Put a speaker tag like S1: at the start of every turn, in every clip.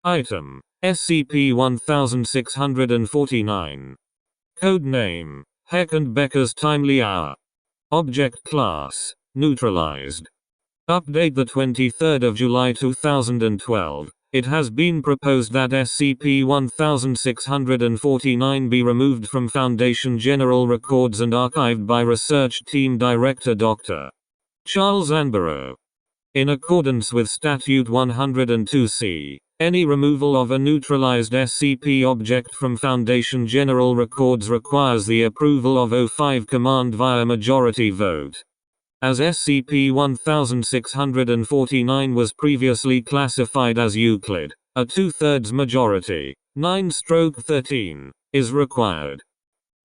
S1: Item: SCP-1649. Codename: Heck and Becker's Timely Hour. Object Class: Neutralized. Update: the 23rd of July 2012. It has been proposed that SCP-1649 be removed from Foundation General Records and archived by Research Team Director Dr. Charles Anborough. In accordance with Statute 102C, any removal of a neutralized SCP object from Foundation General Records requires the approval of O5 Command via majority vote. As SCP-1649 was previously classified as Euclid, a 2/3 majority, 9/13, is required.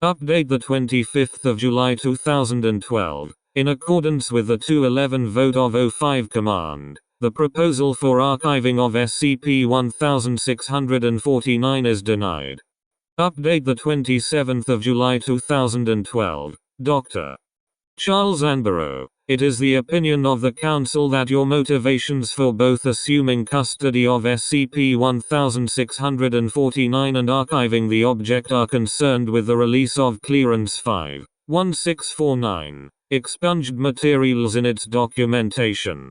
S1: Update: the 25th of July 2012. In accordance with the 211 vote of O5 Command, the proposal for archiving of SCP-1649 is denied. Update: the 27th of July 2012. Dr. Charles Anborough. It is the opinion of the Council that your motivations for both assuming custody of SCP-1649 and archiving the object are concerned with the release of Clearance 5.1649, expunged materials in its documentation.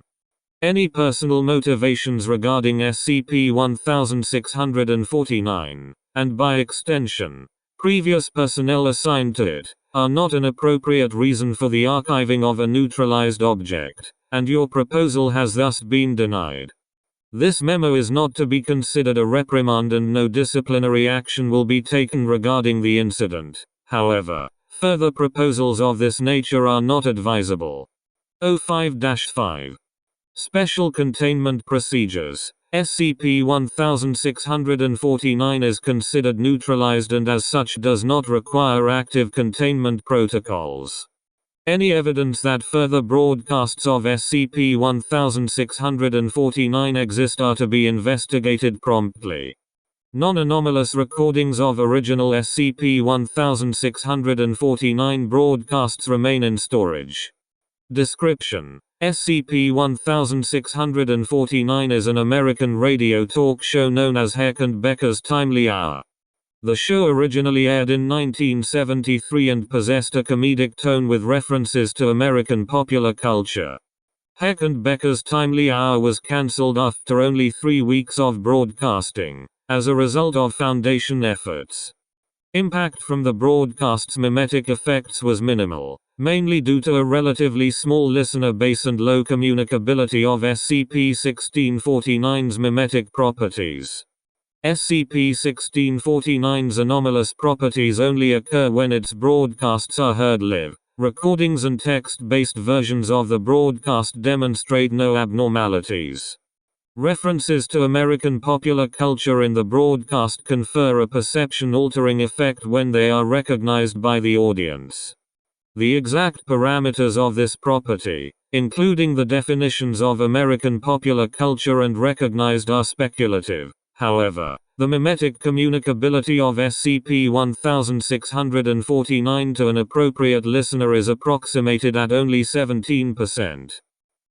S1: Any personal motivations regarding SCP-1649, and by extension, previous personnel assigned to it, are not an appropriate reason for the archiving of a neutralized object, and your proposal has thus been denied. This memo is not to be considered a reprimand and no disciplinary action will be taken regarding the incident. However, further proposals of this nature are not advisable. O5-5. Special Containment Procedures. SCP-1649 is considered neutralized and as such does not require active containment protocols. Any evidence that further broadcasts of SCP-1649 exist are to be investigated promptly. Non-anomalous recordings of original SCP-1649 broadcasts remain in storage. Description: SCP-1649 is an American radio talk show known as Heck and Becker's Timely Hour. The show originally aired in 1973 and possessed a comedic tone with references to American popular culture. Heck and Becker's Timely Hour was cancelled after only 3 weeks of broadcasting, as a result of Foundation efforts. Impact from the broadcast's mimetic effects was minimal, mainly due to a relatively small listener base and low communicability of SCP-1649's mimetic properties. SCP-1649's anomalous properties only occur when its broadcasts are heard live. Recordings and text-based versions of the broadcast demonstrate no abnormalities. References to American popular culture in the broadcast confer a perception-altering effect when they are recognized by the audience. The exact parameters of this property, including the definitions of American popular culture and recognized, are speculative. However, the mimetic communicability of SCP-1649 to an appropriate listener is approximated at only 17%.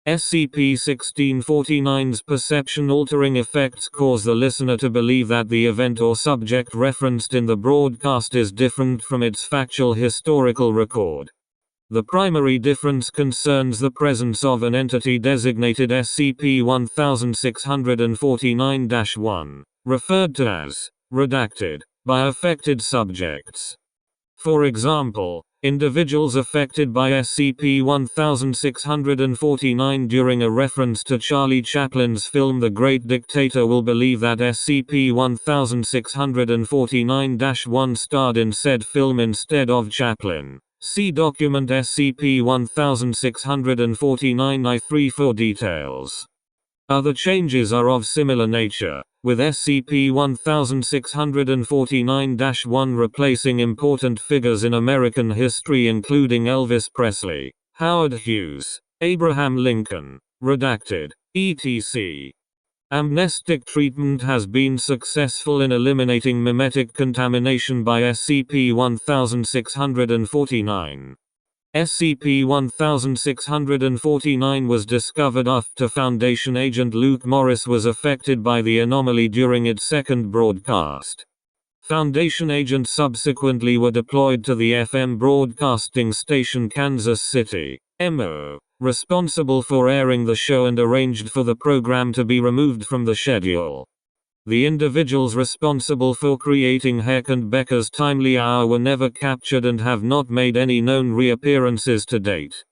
S1: SCP-1649's perception-altering effects cause the listener to believe that the event or subject referenced in the broadcast is different from its factual historical record. The primary difference concerns the presence of an entity designated SCP-1649-1, referred to as redacted by affected subjects. For example, individuals affected by SCP-1649 during a reference to Charlie Chaplin's film The Great Dictator will believe that SCP-1649-1 starred in said film instead of Chaplin. See document SCP-1649-I3 for details. Other changes are of similar nature, with SCP-1649-1 replacing important figures in American history including Elvis Presley, Howard Hughes, Abraham Lincoln, redacted, etc. Amnestic treatment has been successful in eliminating mimetic contamination by SCP-1649. SCP-1649 was discovered after Foundation agent Luke Morris was affected by the anomaly during its second broadcast. Foundation agents subsequently were deployed to the FM broadcasting station Kansas City, MO, responsible for airing the show, and arranged for the program to be removed from the schedule. The individuals responsible for creating Heck and Becker's Timely Hour were never captured and have not made any known reappearances to date.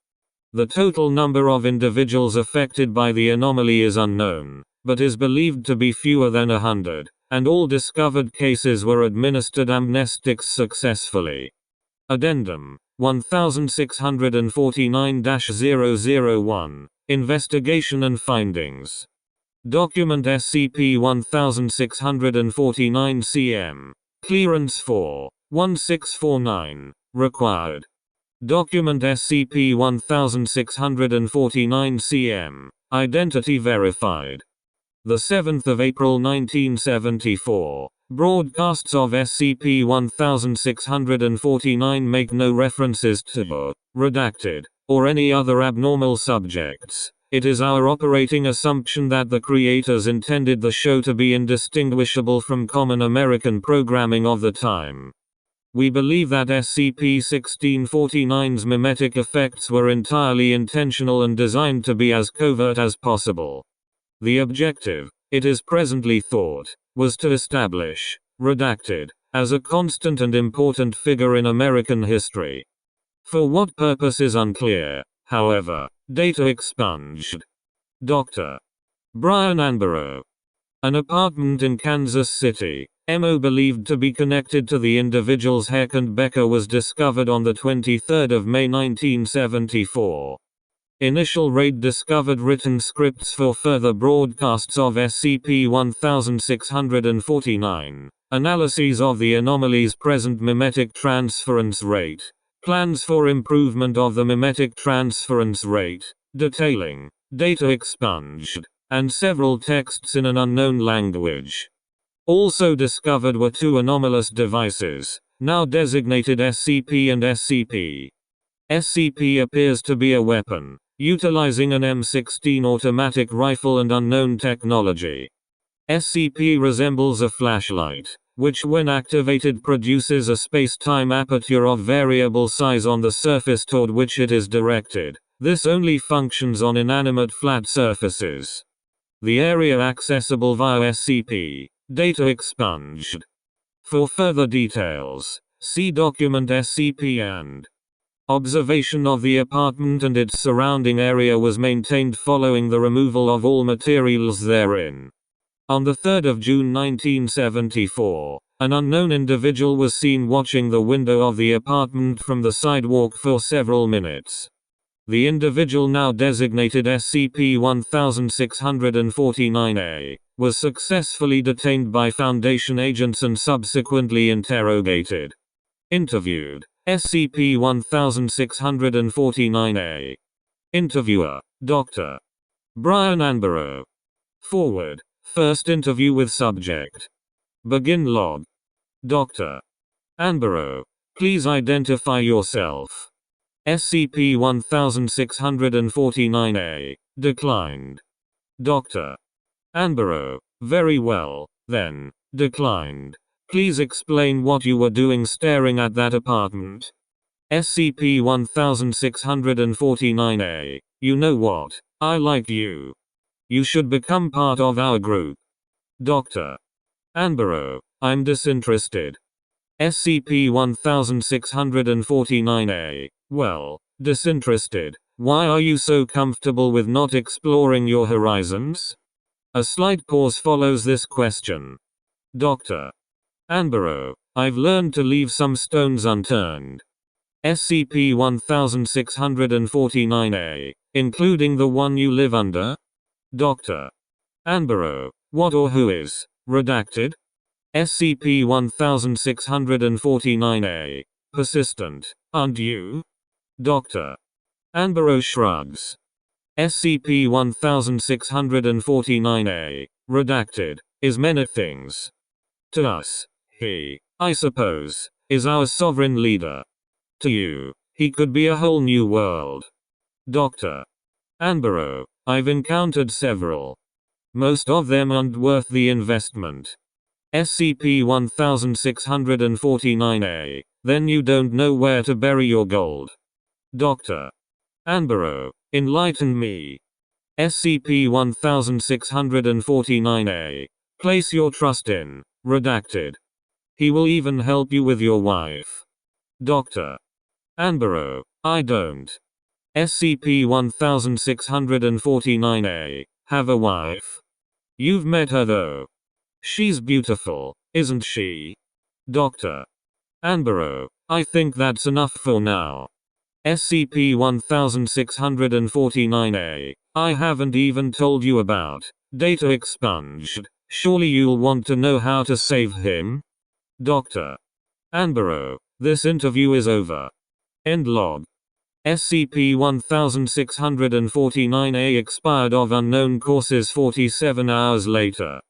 S1: The total number of individuals affected by the anomaly is unknown, but is believed to be fewer than 100, and all discovered cases were administered amnestics successfully. Addendum 1649-001 Investigation and Findings. Document SCP-1649-CM. Clearance 4-1649. Required. Document SCP-1649-CM. Identity verified. The 7th of April 1974. Broadcasts of SCP-1649 make no references to redacted or any other abnormal subjects. It is our operating assumption that the creators intended the show to be indistinguishable from common American programming of the time. We believe that SCP-1649's mimetic effects were entirely intentional and designed to be as covert as possible. The objective, it is presently thought, was to establish redacted as a constant and important figure in American history. For what purpose is unclear, however. Data expunged. Dr. Brian Anborough. An apartment in Kansas City, MO believed to be connected to the individuals Heck and Becker was discovered on the 23rd of May 1974. Initial raid discovered written scripts for further broadcasts of SCP-1649, analyses of the anomaly's present mimetic transference rate, plans for improvement of the mimetic transference rate, detailing data expunged, and several texts in an unknown language. Also discovered were two anomalous devices, now designated SCP and SCP. SCP appears to be a weapon, utilizing an M16 automatic rifle and unknown technology. SCP resembles a flashlight, which when activated produces a space-time aperture of variable size on the surface toward which it is directed. This only functions on inanimate flat surfaces. The area accessible via SCP. Data expunged. For further details, see document SCP and observation of the apartment and its surrounding area was maintained following the removal of all materials therein. On the 3rd of June 1974, an unknown individual was seen watching the window of the apartment from the sidewalk for several minutes. The individual, now designated SCP-1649-A, was successfully detained by Foundation agents and subsequently interrogated. Interviewed. SCP-1649-A. Interviewer. Dr. Brian Anborough. Forward. First interview with subject. Begin log. Dr. Anborough, please identify yourself. SCP-1649-A. Declined. Dr. Anborough, very well, then. Declined. Please explain what you were doing staring at that apartment. SCP-1649-A. You know what? I like you. You should become part of our group. Dr. Anborough, I'm disinterested. SCP-1649-A. Well, disinterested. Why are you so comfortable with not exploring your horizons? A slight pause follows this question. Dr. Anborough, I've learned to leave some stones unturned. SCP-1649-A. Including the one you live under? Dr. Anborough, what or who is redacted? SCP-1649-A. Persistent, aren't you? Dr. Anborough shrugs. SCP-1649-A. Redacted, is many things. To us, he, I suppose, is our sovereign leader. To you, He could be a whole new world. Dr. Anbaro, I've encountered several. Most of them aren't worth the investment. SCP-1649-A, then you don't know where to bury your gold. Dr. Anbaro, enlighten me. SCP-1649-A, place your trust in, redacted. He will even help you with your wife. Dr. Anbaro, I don't. SCP-1649-A, have a wife? You've met her though. She's beautiful, isn't she? Dr. Anbaro, I think that's enough for now. SCP-1649-A, I haven't even told you about. Data expunged. Surely you'll want to know how to save him? Dr. Anbaro, this interview is over. End log. SCP-1649-A expired of unknown causes 47 hours later.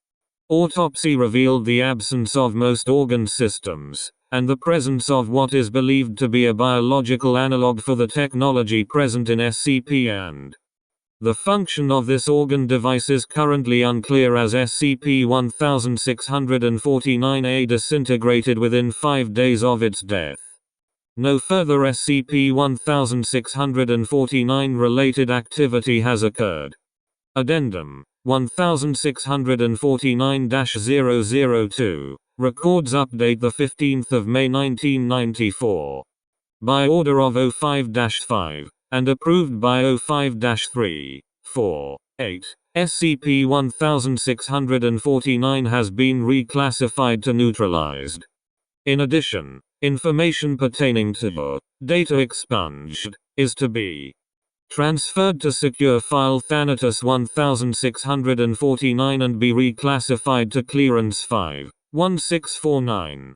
S1: Autopsy revealed the absence of most organ systems, and the presence of what is believed to be a biological analog for the technology present in SCP and the function of this organ device is currently unclear as SCP-1649-A disintegrated within 5 days of its death. No further SCP-1649 related activity has occurred. Addendum 1649-002 records update the 15th of May 1994. By order of O5-5, and approved by O5-3, 4, 8, SCP-1649 has been reclassified to neutralized. In addition, information pertaining to data expunged is to be transferred to secure file Thanatos 1649 and be reclassified to clearance 5, 1649.